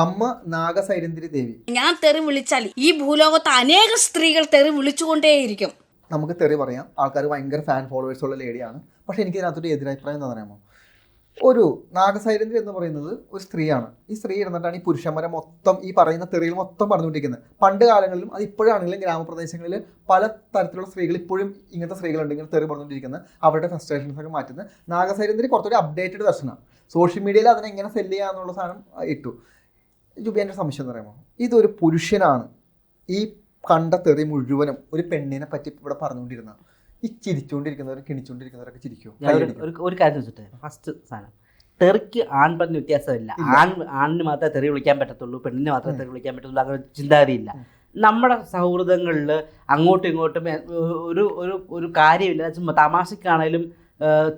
അമ്മ നാഗസൈരന്ധ്രി ദേവി. ഞാൻ തെറി വിളിച്ചാൽ ഈ ഭൂലോകത്ത് അനേക സ്ത്രീകൾ തെറി വിളിച്ചുകൊണ്ടേയിരിക്കും. നമുക്ക് തെറി പറയാം, ആൾക്കാർ ഭയങ്കര ഫാൻ ഫോളോവേഴ്സ് ഉള്ള ലേഡിയാണ്. പക്ഷെ എനിക്ക് ഇതിനകത്തൊരു എതിരഭിപ്രായം എന്താ പറയാമോ, ഒരു നാഗസൈരന്ധ്രി എന്ന് പറയുന്നത് ഒരു സ്ത്രീയാണ്. ഈ സ്ത്രീ ഇരുന്നിട്ടാണ് ഈ പുരുഷന്മാരെ മൊത്തം ഈ പറയുന്ന തെറികൾ മൊത്തം പറഞ്ഞുകൊണ്ടിരിക്കുന്നത്. പണ്ട് കാലങ്ങളിലും അത് ഇപ്പോഴാണെങ്കിലും ഗ്രാമപ്രദേശങ്ങളിൽ പല തരത്തിലുള്ള സ്ത്രീകൾ ഇപ്പോഴും ഇങ്ങനത്തെ സ്ത്രീകളുണ്ട്, ഇങ്ങനെ തെറി പറഞ്ഞുകൊണ്ടിരിക്കുന്നത്, അവരുടെ ഫ്രസ്ട്രേഷൻസ് ഒക്കെ മാറ്റുന്നത്. നാഗസൈരന്ധ്രി കുറച്ചൊരു അപ്ഡേറ്റഡ് വെർഷനാണ്. സോഷ്യൽ മീഡിയയിൽ അതിനെ എങ്ങനെ സെല്ല് ചെയ്യാന്നുള്ള സാധനം ഇട്ടു. ജുബി, എൻ്റെ സംശയം എന്ന് പറയുമ്പോൾ ഇതൊരു പുരുഷനാണ് ഈ കണ്ട തെറി മുഴുവനും ഒരു പെണ്ണിനെ പറ്റി ഇവിടെ പറഞ്ഞുകൊണ്ടിരുന്ന ഈ ചിരിച്ചുകൊണ്ടിരിക്കുന്നവരും കിണിച്ചുകൊണ്ടിരിക്കുന്നവരൊക്കെ ചിരിക്കും. ഒരു കാര്യം വെച്ചിട്ട്, ഫസ്റ്റ് സാധനം, തെറിക്ക് ആൺ പെണ്ണിന് വ്യത്യാസമില്ല. ആണിന് മാത്രമേ തെറി വിളിക്കാൻ പറ്റത്തുള്ളൂ, പെണ്ണിന് മാത്രമേ തെറി വിളിക്കാൻ പറ്റത്തുള്ളൂ, അങ്ങനെ ചിന്താഗതിയില്ല. നമ്മുടെ സൗഹൃദങ്ങളിൽ അങ്ങോട്ടും ഇങ്ങോട്ടും ഒരു ഒരു കാര്യമില്ല. തമാശക്കാണേലും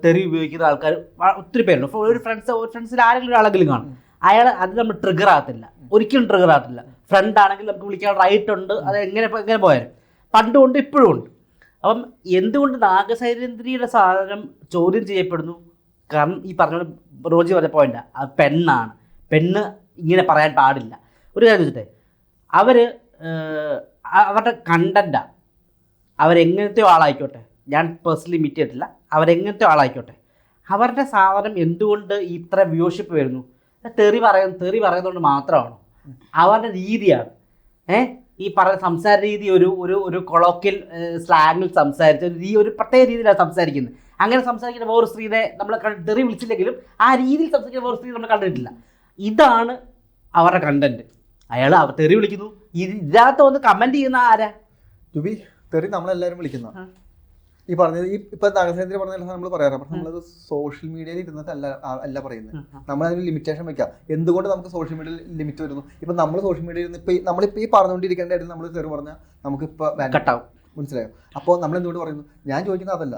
തെറി ഉപയോഗിക്കുന്ന ആൾക്കാർ ഒത്തിരി പേരുണ്ട്. ഒരു ഫ്രണ്ട്സിൽ ആരെങ്കിലും ഒരാളെങ്കിലും കാണും, അയാൾ അത് നമ്മൾ ട്രിഗർ ആകത്തില്ല, ഒരിക്കലും ട്രിഗർ ആകത്തില്ല. ഫ്രണ്ട് ആണെങ്കിൽ നമുക്ക് വിളിക്കാൻ റൈറ്റ് ഉണ്ട്, അത് എങ്ങനെ പോയാലും പണ്ടും ഉണ്ട് ഇപ്പോഴും ഉണ്ട്. അപ്പം എന്തുകൊണ്ട് നാഗസൈരന്ധ്രിയുടെ സാധനം ചോദ്യം ചെയ്യപ്പെടുന്നു? കാരണം ഈ പറഞ്ഞ റോജി പറഞ്ഞ പോയിന്റ്, അത് പെണ്ണാണ്, പെണ്ണ് ഇങ്ങനെ പറയാൻ പാടില്ല. ഒരു കാര്യം വെച്ചിട്ടേ, അവരുടെ കണ്ടൻറ്റാണ്, അവരെങ്ങനത്തെയോ ആളായിക്കോട്ടെ, ഞാൻ പേഴ്സണലി മീറ്റ് ചെയ്തിട്ടില്ല, അവരെങ്ങനത്തെയോ ആളായിക്കോട്ടെ, അവരുടെ സാധനം എന്തുകൊണ്ട് ഇത്ര വ്യൂഷിപ്പ് വരുന്നു? തെറി പറയുന്നതുകൊണ്ട് മാത്രമാണ്. അവരുടെ രീതിയാണ്. ഈ സംസാര രീതി ഒരു കൊളോക്കിയൽ സ്ലാങ്ങിൽ സംസാരിച്ച ഒരു പ്രത്യേക രീതിയിലാണ് സംസാരിക്കുന്നത്. അങ്ങനെ സംസാരിക്കുന്ന വേറൊരു സ്ത്രീയെ നമ്മൾ തെറി വിളിച്ചില്ലെങ്കിലും ആ രീതിയിൽ സംസാരിക്കുന്ന വേറൊരു സ്ത്രീ നമ്മൾ കണ്ടിട്ടില്ല. ഇതാണ് അവരുടെ കണ്ടന്റ്. അയാൾ തെറി വിളിക്കുന്നു, ഇതിനകത്ത് വന്ന് കമന്റ് ചെയ്യുന്ന ആരാ? ജുബി, തെറി നമ്മളെല്ലാവരും വിളിക്കുന്ന ഈ പറഞ്ഞത് ഇപ്പം നാഗസൈരന്ധ്രി പറഞ്ഞ നമ്മൾ പറയാറ്. പക്ഷെ നമ്മളത് സോഷ്യൽ മീഡിയയിൽ ഇരുന്നിട്ട് അല്ല പറയുന്നത്. നമ്മളതിന് ലിമിറ്റേഷൻ വെക്കാം. എന്തുകൊണ്ട് നമുക്ക് സോഷ്യൽ മീഡിയയിൽ ലിമിറ്റ് വരുന്നു? ഇപ്പം നമ്മൾ സോഷ്യൽ മീഡിയയിൽ നിന്ന് നമ്മളിപ്പോൾ ഈ പറഞ്ഞുകൊണ്ടിരിക്കേണ്ട ഇടയിൽ നമ്മൾ തെറി പറഞ്ഞാൽ നമുക്കിപ്പോൾ കട്ടാവും, മനസ്സിലായോ? അപ്പോൾ നമ്മൾ എന്തുകൊണ്ട് പറയുന്നു? ഞാൻ ചോദിക്കുന്നത് അതല്ല.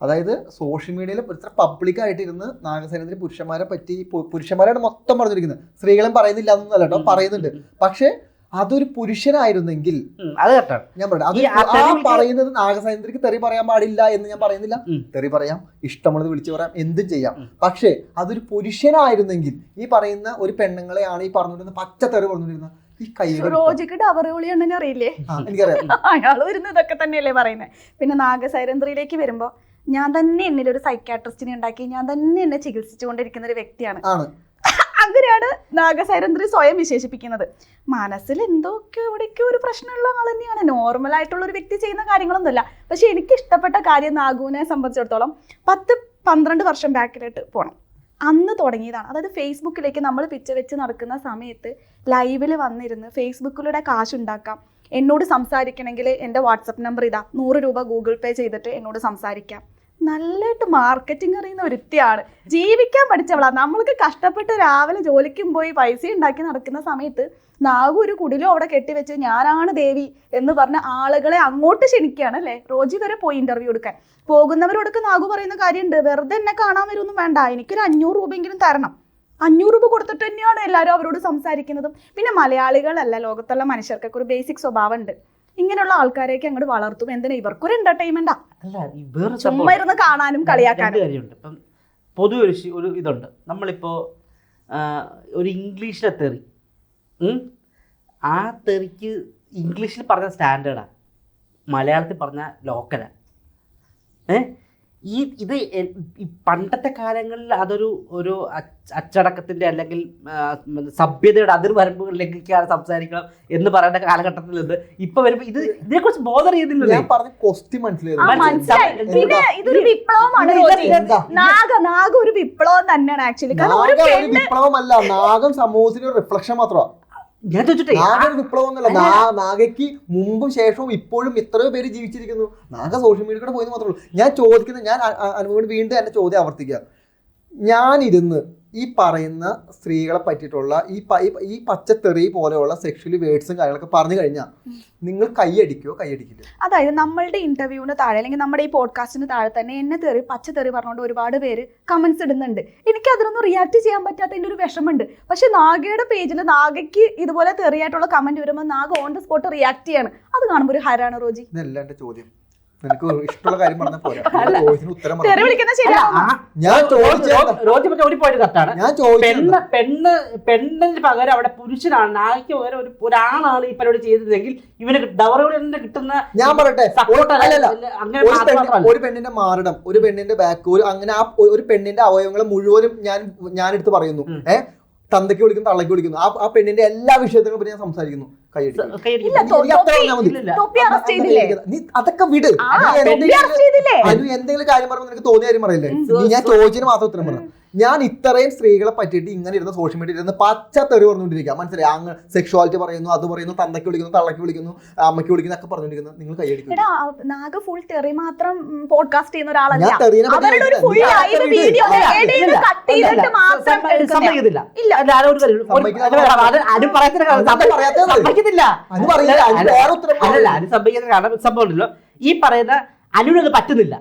അതായത് സോഷ്യൽ മീഡിയയിൽ ഇത്ര പബ്ലിക്കായിട്ട് ഇരുന്ന് നാഗസൈരന്ധ്രി പുരുഷന്മാരാണ് മൊത്തം പറഞ്ഞിരിക്കുന്നത്. സ്ത്രീകളും പറയുന്നില്ല എന്നല്ല കേട്ടോ, പറയുന്നുണ്ട്. പക്ഷേ അതൊരു പുരുഷനായിരുന്നെങ്കിൽ ഞാൻ പറയുന്നത് നാഗസൈരന്ധ്രിക്ക് തെറി പറയാൻ പാടില്ല എന്ന് ഞാൻ പറയുന്നില്ല. തെറി പറയാം, ഇഷ്ടമുള്ളത് വിളിച്ചു പറയാം, എന്തും ചെയ്യാം. പക്ഷേ അതൊരു പുരുഷനായിരുന്നെങ്കിൽ ഈ പറയുന്ന ഒരു പെണ്ണുങ്ങളെയാണ് ഈ പറഞ്ഞുകൊണ്ടിരുന്ന പച്ച തെറി പറഞ്ഞുകൊണ്ടിരുന്ന ഈ കൈ അറിയില്ലേ? എനിക്കറിയാം, അയാൾ വരുന്ന ഇതൊക്കെ തന്നെയല്ലേ പറയുന്നത്. പിന്നെ നാഗസൈരന്ധ്രിയിലേക്ക് വരുമ്പോ ഞാൻ തന്നെ എന്നിലൊരു സൈക്യാട്രിസ്റ്റിനെ ഉണ്ടാക്കി ഞാൻ തന്നെ എന്നെ ചികിത്സിച്ചുകൊണ്ടിരിക്കുന്ന ഒരു വ്യക്തിയാണ്. അങ്ങനെയാണ് നാഗസൈരന്ധ്രി സ്വയം വിശേഷിപ്പിക്കുന്നത്. മനസ്സിൽ എന്തൊക്കെ എവിടെയൊക്കെ ഒരു പ്രശ്നമുള്ള ആൾ തന്നെയാണ്. നോർമലായിട്ടുള്ള ഒരു വ്യക്തി ചെയ്യുന്ന കാര്യങ്ങളൊന്നുമില്ല. പക്ഷെ എനിക്ക് ഇഷ്ടപ്പെട്ട കാര്യം നാഗുവിനെ സംബന്ധിച്ചിടത്തോളം 10-12 വർഷം ബാക്കിലോട്ട് പോകണം. അന്ന് തുടങ്ങിയതാണ്. അതായത് ഫേസ്ബുക്കിലേക്ക് നമ്മൾ പിച്ച വെച്ച് നടക്കുന്ന സമയത്ത് ലൈവിൽ വന്നിരുന്ന് ഫേസ്ബുക്കിലൂടെ കാശുണ്ടാക്കാം, എന്നോട് സംസാരിക്കണമെങ്കിൽ എൻ്റെ വാട്സപ്പ് നമ്പർ ഇതാ, 100 രൂപ ഗൂഗിൾ പേ ചെയ്തിട്ട് എന്നോട് സംസാരിക്കാം. നല്ലതായിട്ട് മാർക്കറ്റിംഗ് അറിയുന്ന ഒരുത്തിയാണ്, ജീവിക്കാൻ പഠിച്ചവളാണ്. നമ്മൾക്ക് കഷ്ടപ്പെട്ട് രാവിലെ ജോലിക്കും പോയി പൈസ ഉണ്ടാക്കി നടക്കുന്ന സമയത്ത് നാഗു ഒരു കുടിലും അവിടെ കെട്ടിവെച്ച് ഞാനാണ് ദേവി എന്ന് പറഞ്ഞ ആളുകളെ അങ്ങോട്ട് ക്ഷണിക്കുകയാണ് അല്ലേ. റോജി വരെ പോയി ഇന്റർവ്യൂ എടുക്കാൻ. പോകുന്നവരോടൊക്കെ നാഗു പറയുന്ന കാര്യമുണ്ട്, വെറുതെ എന്നെ കാണാൻ വരുമൊന്നും വേണ്ട, എനിക്കൊരു 500 രൂപയെങ്കിലും തരണം. 500 രൂപ കൊടുത്തിട്ട് തന്നെയാണ് എല്ലാവരും അവരോട് സംസാരിക്കുന്നതും. പിന്നെ മലയാളികളല്ല, ലോകത്തുള്ള മനുഷ്യർക്കൊക്കെ ഒരു ബേസിക് സ്വഭാവം ഉണ്ട്. ഇങ്ങനെയുള്ള ആൾക്കാരെയൊക്കെ അങ്ങോട്ട് വളർത്തും. എന്തിനാ? ഇവർക്കൊരു എന്റർടൈൻമെന്റാ, ചുമ്മാ ഇരുന്ന് കാണാനും കളിയാക്കാനും. ഇപ്പം പൊതുവെ ഒരു ഇതുണ്ട്. നമ്മളിപ്പോൾ ഒരു ഇംഗ്ലീഷിലെ തെറി, ആ തെറിക്ക് ഇംഗ്ലീഷിൽ പറഞ്ഞ സ്റ്റാൻഡേർഡാണ്, മലയാളത്തിൽ പറഞ്ഞ ലോക്കലാണ്. ഇത് പണ്ടത്തെ കാലങ്ങളിൽ അതൊരു അച്ചടക്കത്തിൻ്റെ അല്ലെങ്കിൽ സഭ്യതയുടെ അതിർവരമ്പുകളിലേക്ക് സംസാരിക്കണം എന്ന് പറയുന്ന കാലഘട്ടത്തിൽ നിന്ന് ഇപ്പൊ വരുമ്പോ ഇതിനെക്കുറിച്ച് ബോധർ ചെയ്യുന്നില്ല. ഇതൊരു വിപ്ലവമാണ്. നാഗ ഒരു വിപ്ലവം തന്നെയാണ് ആക്ച്വലി. വിപ്ലവമല്ല, നാഗം സമൂഹത്തിന് റിഫ്ലക്ഷൻ മാത്രമാണ്. ഞാൻ ചോദിച്ചിട്ടേ, വിപ്ലവമൊന്നുമല്ല. നാഗയ്ക്ക് മുമ്പും ശേഷവും ഇപ്പോഴും എത്രയോ പേര് ജീവിച്ചിരിക്കുന്നു. നാഗ സോഷ്യൽ മീഡിയ കൂടെ പോയെന്ന് മാത്രമേ ഉള്ളൂ. ഞാൻ ചോദിക്കുന്നത്, ഞാൻ അനുഭവം വീണ്ടും എന്റെ ചോദ്യം ആവർത്തിക്കുക. ഞാനിരുന്ന് ഈ പറയുന്ന സ്ത്രീകളെ പറ്റിയിട്ടുള്ള ഈ പച്ചത്തെറി പോലെയുള്ള സെക്ഷലി വേർഡ്സും കാര്യങ്ങളൊക്കെ പറഞ്ഞു കഴിഞ്ഞാൽ നിങ്ങൾ കൈയടിക്കില്ല? അതായത് നമ്മളുടെ ഇന്റർവ്യൂവിന് താഴെ അല്ലെങ്കിൽ നമ്മുടെ ഈ പോഡ്കാസ്റ്റിന് താഴെ തന്നെ എന്നെ പച്ചത്തെറി പറഞ്ഞുകൊണ്ട് ഒരുപാട് പേര് കമന്റ്സ് ഇടുന്നുണ്ട്. എനിക്ക് അതിനൊന്നും റിയാക്ട് ചെയ്യാൻ പറ്റാത്തതിൻ്റെ ഒരു വിഷമമുണ്ട്. പക്ഷെ നാഗയുടെ പേജിൽ നാഗയ്ക്ക് ഇതുപോലെ തെറിയായിട്ടുള്ള കമന്റ് വരുമ്പോൾ നാഗ ഓൺ ദ സ്പോട്ട് റിയാക്ട് ചെയ്യാണ്. അത് കാണുമ്പോൾ ഒരു ഹരാണ് റോജി. ഇതല്ല എന്റെ ചോദ്യം. നിനക്ക് ഇഷ്ടമുള്ള കാര്യം പറഞ്ഞാൽ പോരാ. ചോദിച്ചതിന് ഉത്തരം തെറി പറഞ്ഞു. വിളിക്കുന്ന ശരിയാണോ? ഞാൻ ചോദിച്ചത് റോജി പറഞ്ഞ ഒരു പോയിന്റ് കറക്റ്റാണ്. ഞാൻ ചോദിച്ചത് പെണ്ണിന് പകരം അവിടെ പുരുഷനാണ്, നായിക്ക് പകരം ഒരാളാണ് ഈ പരിപാടി ചെയ്തതെങ്കിൽ ഇവന് ഡവറുകളിൽ കിട്ടുന്ന ഞാൻ പറയട്ടെ, സപ്പോർട്ട് അങ്ങനെ ഒരു പെണ്ണിന്റെ മാറിടം, ഒരു പെണ്ണിന്റെ ബാക്ക്, അങ്ങനെ ആ ഒരു പെണ്ണിന്റെ അവയവങ്ങളെ മുഴുവനും ഞാൻ എടുത്ത് പറയുന്നു. തന്തയ്ക്ക് വിളിക്കുന്നു, തള്ളയ്ക്ക് വിളിക്കുന്നു, ആ പെണ്ണിന്റെ എല്ലാ വിഷയത്തിനെ പറ്റി ഞാൻ സംസാരിക്കുന്നു. നീ അതൊക്കെ വിട്. എന്തെങ്കിലും കാര്യം പറയുമ്പോൾ നിനക്ക് തോന്നിയ കാര്യം പറയില്ലേ? ഞാൻ ചോദിച്ചതിന് മാത്രം ഉത്തരം പറഞ്ഞു. ഞാൻ ഇത്രയും സ്ത്രീകളെ പറ്റിയിട്ട് ഇങ്ങനെ ഇരുന്ന് സോഷ്യൽ മീഡിയയിൽ ഇരുന്ന് പച്ച തെറി പറഞ്ഞുകൊണ്ടിരിക്കുക. മനസ്സിലായി? അങ്ങ് സെക്ഷുവാലിറ്റി പറയുന്നു, അത് പറയുന്നു, തന്തയ്ക്ക് വിളിക്കുന്നു, തള്ളയ്ക്ക് വിളിക്കുന്നു, അമ്മയ്ക്ക് വിളിക്കുന്നു ഒക്കെ പറഞ്ഞുകൊണ്ടിരിക്കുന്നു. നിങ്ങൾ കൈയടിക്കുന്നു. നാഗ ഫുൾ തെറി മാത്രം പോഡ്കാസ്റ്റ് ചെയ്യുന്ന ഒരാളല്ല. ഞാൻ തെറീനെ സംഭവം ഈ പറയുന്ന അനുവിനത് പറ്റുന്നില്ല.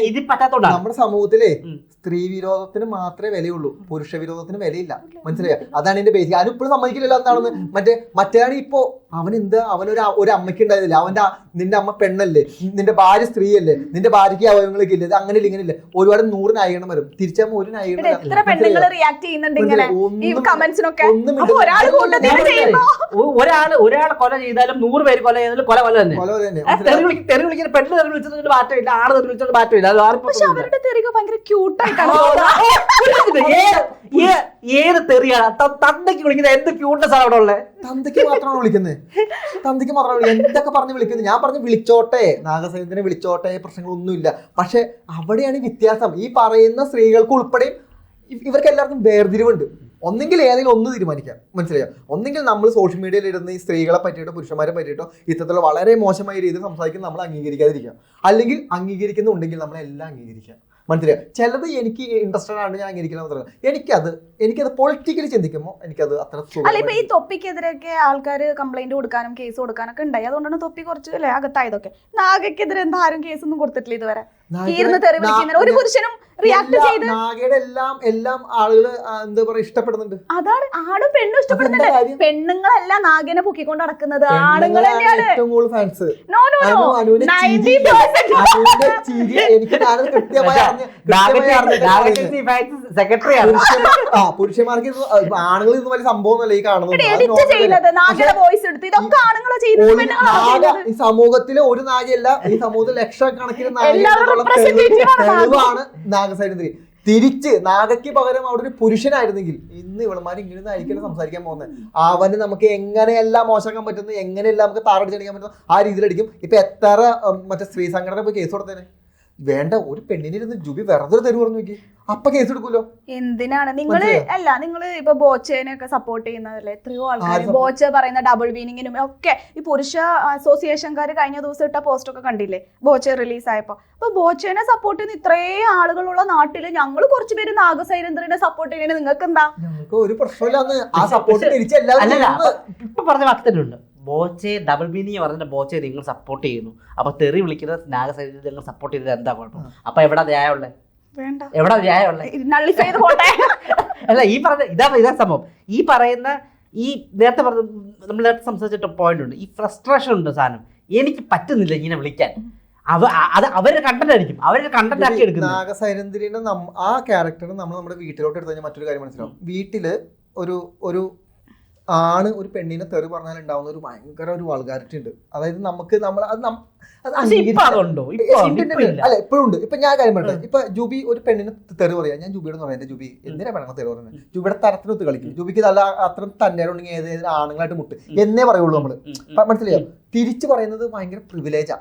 ഇത് പറ്റാത്തോണ്ടാണ് നമ്മുടെ സമൂഹത്തിലെ സ്ത്രീ വിരോധത്തിന് മാത്രമേ വിലയുള്ളൂ, പുരുഷ വിരോധത്തിന് വിലയില്ല. മനസ്സിലായോ? അതാണ് എന്റെ ബേസിക്. അതിപ്പോഴും സമ്മതിക്കില്ലല്ലോ. എന്താണെന്ന് മറ്റേതാണ് ഇപ്പോ അവനൊരു അമ്മയ്ക്ക് ഉണ്ടായതില്ല. നിന്റെ അമ്മ പെണ്ണല്ലേ, നിന്റെ ഭാര്യ സ്ത്രീയല്ലേ, നിന്റെ ഭാര്യയ്ക്ക് അവയവങ്ങളൊക്കെ ഇല്ലേ, അങ്ങനെ ഇല്ല, ഇങ്ങനെ ഇല്ല. ഒരുപാട് 100 നായികണം വരും. തിരിച്ചാകുമ്പോ ഒരു നായികണം ഒരാൾ കൊല ചെയ്താലും 100 പേര് കൊല ചെയ്താലും കൊല തന്നെ. തെറി വിളിക്കുന്ന പെണ്ണ് തെറി വിളിച്ചതിന് മാറ്റമില്ല, ആള് തെറി വിളിച്ചത് മാറ്റമില്ല. ഏത് തെറിയാണ്? തന്തയ്ക്ക് വിളിക്കുന്നത് എന്ത് ക്യൂട്ട്നെസ് ആണ് അവിടെ ഉള്ളത്? തന്തയ്ക്ക് മാത്രമാണ് വിളിക്കുന്നത്. തന്തയ്ക്ക് മാത്രമാണ് എന്തൊക്കെ പറഞ്ഞ് വിളിക്കുന്നത്. ഞാൻ പറഞ്ഞു വിളിച്ചോട്ടെ, നാഗസൈന്യത്തിനെ വിളിച്ചോട്ടെ, പ്രശ്നങ്ങളൊന്നുമില്ല. പക്ഷെ അവിടെയാണ് വ്യത്യാസം. ഈ പറയുന്ന സ്ത്രീകൾക്ക് ഉൾപ്പെടെയും ഇവർക്ക് എല്ലാവർക്കും വേർതിരിവുണ്ട്. ഒന്നെങ്കിൽ ഏതെങ്കിലും ഒന്ന് തീരുമാനിക്കാം. മനസ്സിലായോ? ഒന്നെങ്കിൽ നമ്മൾ സോഷ്യൽ മീഡിയയിൽ ഇരുന്ന് ഈ സ്ത്രീകളെ പറ്റിയിട്ടോ പുരുഷന്മാരെ പറ്റിയിട്ടോ ഇത്തരത്തിലുള്ള വളരെ മോശമായ രീതിയിൽ സംസാരിക്കുന്ന നമ്മൾ അംഗീകരിക്കാതിരിക്കാം. അല്ലെങ്കിൽ അംഗീകരിക്കുന്നുണ്ടെങ്കിൽ നമ്മളെല്ലാം അംഗീകരിക്കാം. മനസ്സിലായോ? ചിലത് എനിക്ക് ഇൻട്രസ്റ്റഡ് ആണ്, ഞാൻ അംഗീകരിക്കണം. എനിക്കത് പൊളിറ്റിക്കലി ചിന്തിക്കുമ്പോൾ എനിക്കത് അത്ര അല്ല. ഇപ്പൊ ഈ തൊപ്പിക്കെതിരെയൊക്കെ ആൾക്കാർ കംപ്ലൈന്റ് കൊടുക്കാനും കേസ് കൊടുക്കാനൊക്കെ ഉണ്ടായി. അതുകൊണ്ടാണ് തൊപ്പി കുറച്ച് അല്ലെ അകത്തായതൊക്കെ. നാഗയ്ക്കെതിരെ എന്താ ആരും കേസൊന്നും കൊടുത്തിട്ടില്ല ഇതുവരെ. ഒരു പുരുഷനും റിയാക്ട് ചെയ്ത് നാഗയുടെ എല്ലാം ആളുകൾ എന്താ പറയാ ഇഷ്ടപ്പെടുന്നുണ്ട്. അതാണ് ആണും പെണ്ണും ഇഷ്ടപ്പെടുന്നുണ്ട്. പെണ്ണുങ്ങളല്ല നാഗനെ പൊക്കിക്കൊണ്ട് നടക്കുന്നത്, ആണുങ്ങൾ തന്നെയാണ് ഏറ്റവും കൂടുതൽ ഫാൻസ്. പുരുഷന്മാർക്ക് ആണുങ്ങൾ ഇന്ന് വലിയ സംഭവമല്ല ഈ കാണുന്നത്. ഈ സമൂഹത്തിലെ ഒരു നാഗയല്ല, ഈ സമൂഹത്തിൽ ലക്ഷക്കണക്കിന് തെളിവാണ് നാഗസൈന്യത്തിന്. തിരിച്ച് നാഗയ്ക്ക് പകരം അവിടെ ഒരു പുരുഷനായിരുന്നെങ്കിൽ ഇന്ന് ഇവളമാർ ഇങ്ങനെ ആയിരിക്കും സംസാരിക്കാൻ പോകുന്നത്. അവന് നമുക്ക് എങ്ങനെയെല്ലാം മോശമാക്കാൻ പറ്റുന്നു, എങ്ങനെയെല്ലാം നമുക്ക് താറടിച്ചടിക്കാൻ പറ്റുന്നു, ആ രീതിയിലടിക്കും. ഇപ്പൊ എത്ര മറ്റേ സ്ത്രീ സംഘടന പോയി കേസ് കൊടുത്തേനെ? വേണ്ട, ഒരു പെണ്ണിനിരുന്ന് ജുബി വെറുതെ തെരുവ് പറഞ്ഞു നോക്കി, അപ്പൊ കേസ് എടുക്കൂലോ. എന്തിനാണ് നിങ്ങള് ഇപ്പൊ ബോച്ചേനെ ഒക്കെ സപ്പോർട്ട് ചെയ്യുന്നതല്ലേ? എത്രയോ ആൾക്കാർ ബോച്ച പറയുന്ന ഡബിൾ മീനിങ്ങിനും ഒക്കെ ഈ പുരുഷ അസോസിയേഷൻകാർ കഴിഞ്ഞ ദിവസം ഇട്ട പോസ്റ്റ് ഒക്കെ കണ്ടില്ലേ ബോച്ച റിലീസ് ആയപ്പോ? അപ്പൊ ബോച്ചേനെ സപ്പോർട്ട് ചെയ്യുന്ന ഇത്രയും ആളുകളുള്ള നാട്ടില് ഞങ്ങൾ കുറച്ചുപേര് നാഗസൈരേന്ദ്രനെ സപ്പോർട്ട് ചെയ്യുന്നത് നിങ്ങൾക്ക് എന്താ? ഞങ്ങൾക്ക് ഒരു പ്രശ്നമില്ലാന്ന് ആ സപ്പോർട്ട് ഇപ്പൊ പറഞ്ഞ വാക്തരുണ്ട്. ബോച്ചെ ഡബിൾ മീനിങ് പറഞ്ഞ ബോച്ചെ നിങ്ങൾ സപ്പോർട്ട് ചെയ്യുന്നു, അപ്പൊ തെറി വിളിക്കുന്ന നാഗസൈന്യത്തെ നിങ്ങൾ സപ്പോർട്ട് ചെയ്തത് എന്താ കുഴപ്പം? അപ്പൊ എവിടെ ന്യായമുള്ളത്? എവിടെ ന്യായമുള്ളത്? അല്ല, ഈ പറഞ്ഞ ഇതാ സംഭവം. ഈ പറയുന്ന ഈ നേരത്തെ പറഞ്ഞ നമ്മൾ നേരത്തെ സംസാരിച്ചിട്ട് പോയിന്റ് ഉണ്ട്. ഈ ഫ്രസ്ട്രേഷൻ ഉണ്ട് സാധനം. എനിക്ക് പറ്റുന്നില്ല ഇങ്ങനെ വിളിക്കാൻ. അവരുടെ കണ്ടന്റ് ആയിരിക്കും, അവരുടെ കണ്ടന്റ് ആക്കി എടുക്കുന്നത്. നാഗസൈരേന്ദ്രന്റെ ആ ക്യാരക്ടർ നമ്മൾ നമ്മുടെ വീട്ടിലോട്ട് എടുത്തു കഴിഞ്ഞാൽ മറ്റൊരു കാര്യം മനസ്സിലാവും. വീട്ടില് ഒരു ആണ് ഒരു പെണ്ണിനെ തെറി പറഞ്ഞാൽ ഉണ്ടാവുന്ന ഒരു ഭയങ്കര ഒരു വൾഗാരിറ്റി ഉണ്ട്. അതായത് നമുക്ക് അല്ല എപ്പോഴും ഉണ്ട്. ഇപ്പൊ ഞാൻ കാര്യം പറയട്ടെ, ഇപ്പൊ ജൂബി ഒരു പെണ്ണിന് തെറി പറയാ, ഞാൻ ജൂബിയോട് പറയാം, എന്റെ ജൂബി എന്തിനാ പെണ്ണ തെറി പറയുന്നത്? ജൂബിയുടെ തരത്തിനൊത്ത് കളിക്കും. ജൂബിക്ക് നല്ല അത്ര തന്നെ ഉണ്ടെങ്കിൽ ഏത് ആണുങ്ങളായിട്ട് മുട്ട് എന്നേ പറയുള്ളൂ നമ്മള്. മനസ്സിലായോ? തിരിച്ചു പറയുന്നത് ഭയങ്കര പ്രിവിലേജാ.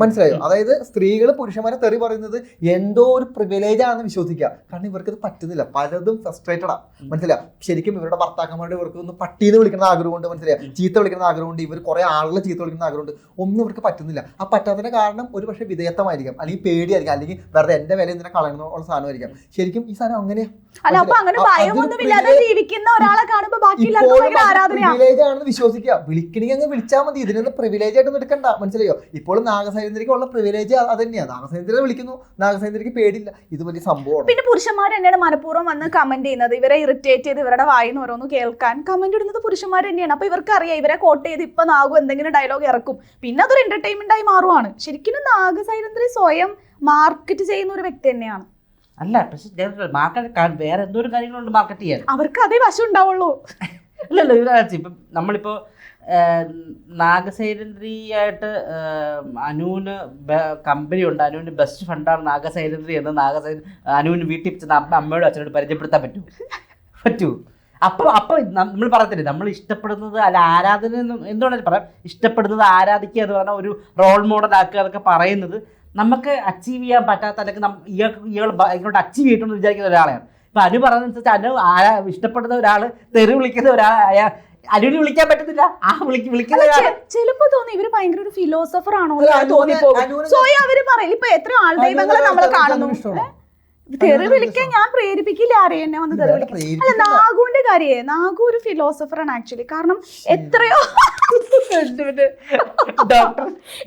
മനസ്സിലായോ? അതായത് സ്ത്രീകൾ പുരുഷന്മാരെ തെറി പറയുന്നത് എന്തോ ഒരു പ്രിവിലേജ് ആണെന്ന് വിശ്വസിക്കുക. കാരണം ഇവർക്കത് പറ്റുന്നില്ല, പലതും ഫ്രസ്ട്രേറ്റഡാ. മനസ്സിലായോ? ശരിക്കും ഇവരുടെ ഭർത്താക്കന്മാരുടെ ഇവർക്ക് ഒന്ന് പട്ടീന്ന് വിളിക്കുന്ന ആഗ്രഹമുണ്ട്. മനസ്സിലായോ? ചീത്ത വിളിക്കുന്ന ആഗ്രഹമുണ്ട്. ഇവർ കുറെ ആളുകളെ ചീത്ത വിളിക്കുന്ന ആഗ്രഹമുണ്ട്. ഒന്നും ഇവർക്ക് പറ്റുന്നില്ല. ആ പറ്റാത്തതിന്റെ കാരണം ഒരു പക്ഷേ വിധേയത്വമായിരിക്കാം, അല്ലെങ്കിൽ പേടിയായിരിക്കും, അല്ലെങ്കിൽ വെറുതെ എന്റെ വില എന്തിനാ കളയണമെന്നുള്ള സാധനമായിരിക്കും. ശരിക്കും ഈ സാധനം അങ്ങനെയാ പ്രിവിലേജ് ആണെന്ന് വിശ്വസിക്കുക. വിളിക്കണമെങ്കിൽ അങ്ങ് വിളിച്ചാൽ മതി. ഇതിനൊന്നും പ്രിവിലേജ് ആയിട്ടൊന്നും എടുക്കണ്ട. മനസ്സിലായോ? ഇപ്പോൾ നാഗ നാഗസേന്ദ്രയ്ക്ക് ഉള്ള പ്രിവിലേജ് അത് തന്നെയാണ്. നാഗസേന്ദ്രയെ വിളിക്കുന്നു, നാഗസേന്ദ്രയ്ക്ക് പേടില്ല. ഇത് വലിയ സംഭവമാണ്. പിന്നെ പുരുഷന്മാർ തന്നെയാണ് മനഃപൂർവ്വം വന്ന് കമന്റ് ചെയ്യുന്നത്, ഇവരെ ഇറിറ്റേറ്റ് ചെയ്ത് ഇവരുടെ വായിന്ന് ഓരോന്ന് കേൾക്കാൻ കമന്റ് ഇടുന്നത് പുരുഷന്മാർ തന്നെയാണ്. അപ്പൊ ഇവർക്ക് അറിയാം ഇവരെ കോട്ട് ചെയ്ത് ഇപ്പൊ നാഗു എന്തെങ്കിലും ഡയലോഗ് ഇറക്കും, പിന്നെ അതൊരു എന്റർടൈൻമെന്റ് ആയി മാറുവാണ്. ശരിക്കും നാഗസൈരന്ദ്രി സ്വയം മാർക്കറ്റ് ചെയ്യുന്ന ഒരു വ്യക്തി തന്നെയാണ്. അല്ല, പക്ഷെ മാർക്കറ്റ് വേറെ എന്തോരം കാര്യങ്ങളുണ്ട് മാർക്കറ്റ് ചെയ്യാൻ. അവർക്ക് അതേ വശം ഉണ്ടാവുള്ളൂ. ഇല്ലല്ലോ, ഇപ്പം നമ്മളിപ്പോ നാഗസൈരന്ദ്രിയായിട്ട് അനുവിന് കമ്പനി ഉണ്ട്, അനുവിന് ബെസ്റ്റ് ഫ്രണ്ടാണ് നാഗസൈരന്ദ്രി എന്ന് അനുവിന് വീട്ടിൽ ചെന്ന് അമ്മയോടും അച്ഛനോട് പരിചയപ്പെടുത്താൻ പറ്റൂ. അപ്പൊ നമ്മൾ പറയത്തില്ലേ, നമ്മൾ ഇഷ്ടപ്പെടുന്നത് അല്ല ആരാധന എന്തുകൊണ്ടാണ് പറയാം, ഇഷ്ടപ്പെടുന്നത് ആരാധിക്കുക എന്ന് പറഞ്ഞാൽ ഒരു റോൾ മോഡൽ ആക്കുക എന്നൊക്കെ പറയുന്നത് നമുക്ക് അച്ചീവ് ചെയ്യാൻ പറ്റാത്ത, അല്ലെങ്കിൽ ഇയാൾ അച്ചീവ് ചെയ്തിട്ടുണ്ടെന്ന് വിചാരിക്കുന്ന ഒരാളെയാണ്. ഇപ്പൊ അനു പറഞ്ഞതനുസരിച്ച് അനു ഇഷ്ടപ്പെടുന്ന ഒരാൾ തെറി വിളിക്കുന്ന ഒരാൾ അനുവിന് വിളിക്കാൻ പറ്റത്തില്ല. വിളിക്കുന്ന ചിലപ്പോ തോന്നി ഇവര് ഭയങ്കര ഒരു ഫിലോസഫർ ആണോ തോന്നിപ്പോകും. സ്വയം അവര് പറയും. ഇപ്പൊ എത്ര ആൾദൈവങ്ങളെ നമ്മൾ കാണുന്നു, തെറി വിളിക്കാൻ ഞാൻ പ്രേരിപ്പിക്കില്ല ആരെയും എന്നെ വന്ന് തെറി വിളിക്കാൻ. അല്ല, നാഗുവിന്റെ കാര്യേ, നാഗു ഒരു ഫിലോസഫർ ആണ് ആക്ച്വലി. കാരണം എത്രയോ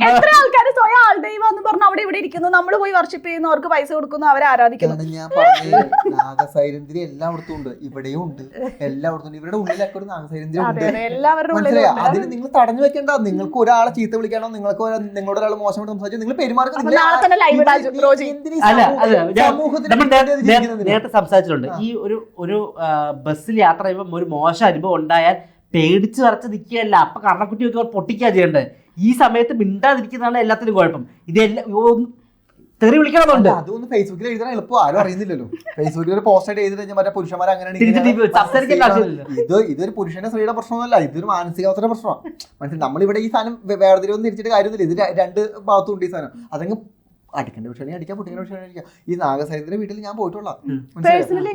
എത്ര ആൾക്കാർ സ്വയം ആൾദൈവം എന്ന് പറഞ്ഞ് അവിടെ ഇവിടെ ഇരിക്കുന്നു, നമ്മൾ പോയി വർഷിപ്പ് ചെയ്യുന്നു, അവർക്ക് പൈസ കൊടുക്കുന്നു, അവരെ ആരാധിക്കുന്നു. ഞാൻ പറഞ്ഞത് നാഗസൈരന്ദ്രി എല്ലായിടത്തും ഉണ്ട്, ഇവിടെയും ഉണ്ട്, എല്ലായിടത്തും ഉണ്ട്. ഇവരുടെ ഉള്ളിലൊക്കെ ഒരു നാഗസൈരന്ദ്രി ഉണ്ട്. മനസ്സിലായോ? അതിന് നിങ്ങൾ തടഞ്ഞു വെക്കേണ്ട. നിങ്ങൾക്ക് ഒരാളെ ചീത്ത വിളിക്കാനോ, നിങ്ങളോട് ഒരാൾ മോശമായിട്ട് സംസാരിച്ചു, നിങ്ങൾ പെരുമാറുക. സമൂഹത്തിൽ നേരത്തെ സംസാരിച്ചിട്ടുണ്ട്, ഈ ഒരു ബസ്സിൽ യാത്ര ചെയ്യുമ്പോൾ ഒരു മോശം അനുഭവം ഉണ്ടായാൽ പേടിച്ച് വരച്ച് നിൽക്കുകയല്ല, അപ്പൊ കർണക്കുട്ടി ഒക്കെ പൊട്ടിക്കാ ചെയ്യേണ്ടത്. ഈ സമയത്ത് മിണ്ടാതിരിക്കുന്നതാണ് എല്ലാത്തിനും കുഴപ്പം. ഇതെല്ലാം തെറി വിളിക്കണമെന്നുണ്ട്. അതൊന്നും ഫേസ്ബുക്കിൽ എഴുതാൻ എളുപ്പം, ആരും അറിയുന്നില്ലല്ലോ. ഫേസ്ബുക്കിൽ ഒരു പോസ്റ്റ് ആയിട്ട് എഴുതി കഴിഞ്ഞാൽ മറ്റേ പുരുഷന്മാർ അങ്ങനെ ഇതൊരു പുരുഷന്റെ സ്ത്രീയുടെ പ്രശ്നമൊന്നുമല്ല, ഇതൊരു മാനസികാവസ്ഥയുടെ പ്രശ്നമാണ്. മനസ്സിലായി? നമ്മളിവിടെ ഈ സാധനം വേർതിരിവൊന്നും തിരിച്ചിട്ട് കാര്യമൊന്നുമില്ല. ഇത് രണ്ട് ഭാഗത്തും ഉണ്ട് ഈ സാധനം. അതങ്ങ് അടിക്കേണ്ട വിഷയം അടിക്കാം, പൊട്ടിക്കേണ്ട വിഷയം അടിക്കാം. ഈ നാഗസൈരന്ദ്ര വീട്ടിൽ ഞാൻ പോയിട്ടുള്ള,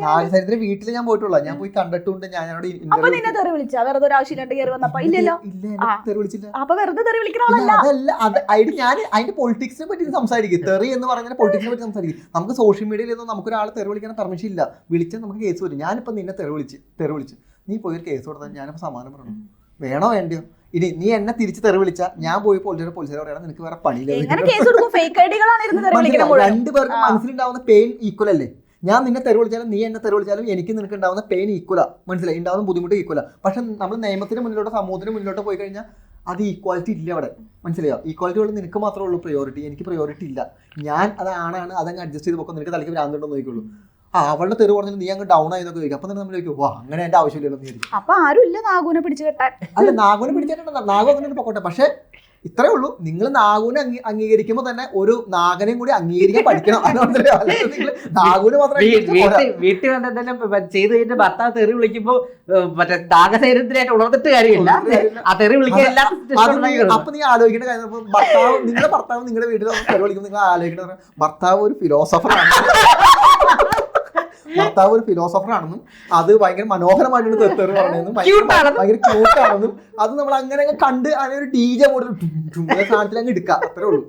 നാഗസൈരന്ദ്ര വീട്ടിൽ ഞാൻ പോയിട്ടുള്ള, ഞാൻ പോയി കണ്ടിട്ടുണ്ട്. ഞാനോട് ഞാൻ അതിന്റെ പൊളിറ്റിക്സിനെ പറ്റി സംസാരിക്കും. തെറി എന്ന് പറഞ്ഞാൽ പൊളിറ്റിക്സിനെ പറ്റി സംസാരിക്കും. നമുക്ക് സോഷ്യൽ മീഡിയയിൽ നമുക്കൊരാളെ തെറി വിളിക്കാൻ പെർമിഷൻ ഇല്ല. വിളിച്ചാൽ നമുക്ക് കേസ് വരും. ഞാനിപ്പോ നിന്നെ തെറി വിളിച്ച് നീ പോയി ഒരു കേസ് കൊടുത്താൽ ഞാനിപ്പോ സമാധാനം പറയണം, വേണോ വേണ്ടിയോ? ഇനി നീ എന്നെ തിരിച്ച് തെറി വിളിച്ചാൽ ഞാൻ പോയി പോലീസുകാർ പറയണം നിനക്ക് വേറെ പണിയില്ല. രണ്ടുപേർക്കും മനസ്സിലുണ്ടാവുന്ന പെയിൻ ഈക്വൽ അല്ലേ? ഞാൻ നിന്നെ തെറി വിളിച്ചാലും നീ എന്നെ തെറി വിളിച്ചാലും എനിക്ക് നിനക്ക് ഉണ്ടാവുന്ന പെയിൻ ഈക്വലാ. മനസ്സിലായി? ഉണ്ടാവുന്ന ബുദ്ധിമുട്ട് ഈക്വലാ. പക്ഷെ നമ്മൾ നിയമത്തിന് മുന്നിലോട്ട്, സമൂഹത്തിന് മുന്നിലോട്ട് പോയി കഴിഞ്ഞാൽ അത് ഈക്വാലിറ്റി ഇല്ല അവിടെ. മനസ്സിലായോ? ഈക്വാലിറ്റി ഉള്ളത് നിനക്ക് മാത്രമേ ഉള്ളൂ പ്രിയോറിറ്റി, എനിക്ക് പ്രിയോറിറ്റി ഇല്ല. ഞാൻ അതാണ്, അതങ്ങ് അഡ്ജസ്റ്റ് ചെയ്ത് പോക്കാം. നിനക്ക് തലയ്ക്ക് ഭ്രാന്തുണ്ടോ നോക്കിയുള്ളൂ. അവളുടെ തെറി പറഞ്ഞാൽ നീ അങ്ങ് ഡൗൺ ആയെന്നൊക്കെ ചോദിക്കും. അപ്പൊ തന്നെ നമ്മൾ ചോദിക്കും, വാ അങ്ങനെ എന്റെ ആവശ്യമില്ലല്ലോ എന്ന് ചോദിക്കും. അപ്പൊ ആരുമില്ല നാഗുവിനെ പിടിച്ചു കെട്ടാൻ. അല്ല, നാഗുവിനെ പിടിച്ചിട്ടുണ്ടോ? നാഗു അങ്ങനെ പൊക്കോട്ടെ. പക്ഷെ ഇത്രേ ഉള്ളൂ, നിങ്ങൾ നാഗുവിനെ അംഗീകരിക്കുമ്പോൾ തന്നെ ഒരു നാഗനെയും കൂടി അംഗീകരിക്കാൻ പഠിക്കണം. നാഗുവിന് മാത്രം വീട്ടിൽ എന്തെങ്കിലും ചെയ്ത് കഴിഞ്ഞിട്ട് ഭർത്താവ് തെറി വിളിക്കുമ്പോ മറ്റേ നാഗസൈരന്ദ്രിയായിട്ട് ഉണർന്നിട്ട് കാര്യമില്ല, ആ തെറി വിളിക്കാൻ. അപ്പൊ നീ ആലോചിക്കേണ്ട കാര്യം, നിങ്ങളുടെ ഭർത്താവ് നിങ്ങളുടെ വീട്ടിൽ തെറി വിളിക്കുമ്പോൾ നിങ്ങൾ ആലോചിക്കേണ്ട ഭർത്താവ് ഒരു ഫിലോസഫറാണെന്നും അത് ഭയങ്കര മനോഹരമായിട്ടാണ് തെറി പറഞ്ഞതെന്നും ഭയങ്കര ക്യൂട്ടാണെന്നും അത് നമ്മൾ അങ്ങനെ കണ്ട് അതിനൊരു DJ മോഡൽ സാധനത്തിൽ അങ്ങ് എടുക്കാം. അത്രേ ഉള്ളൂ.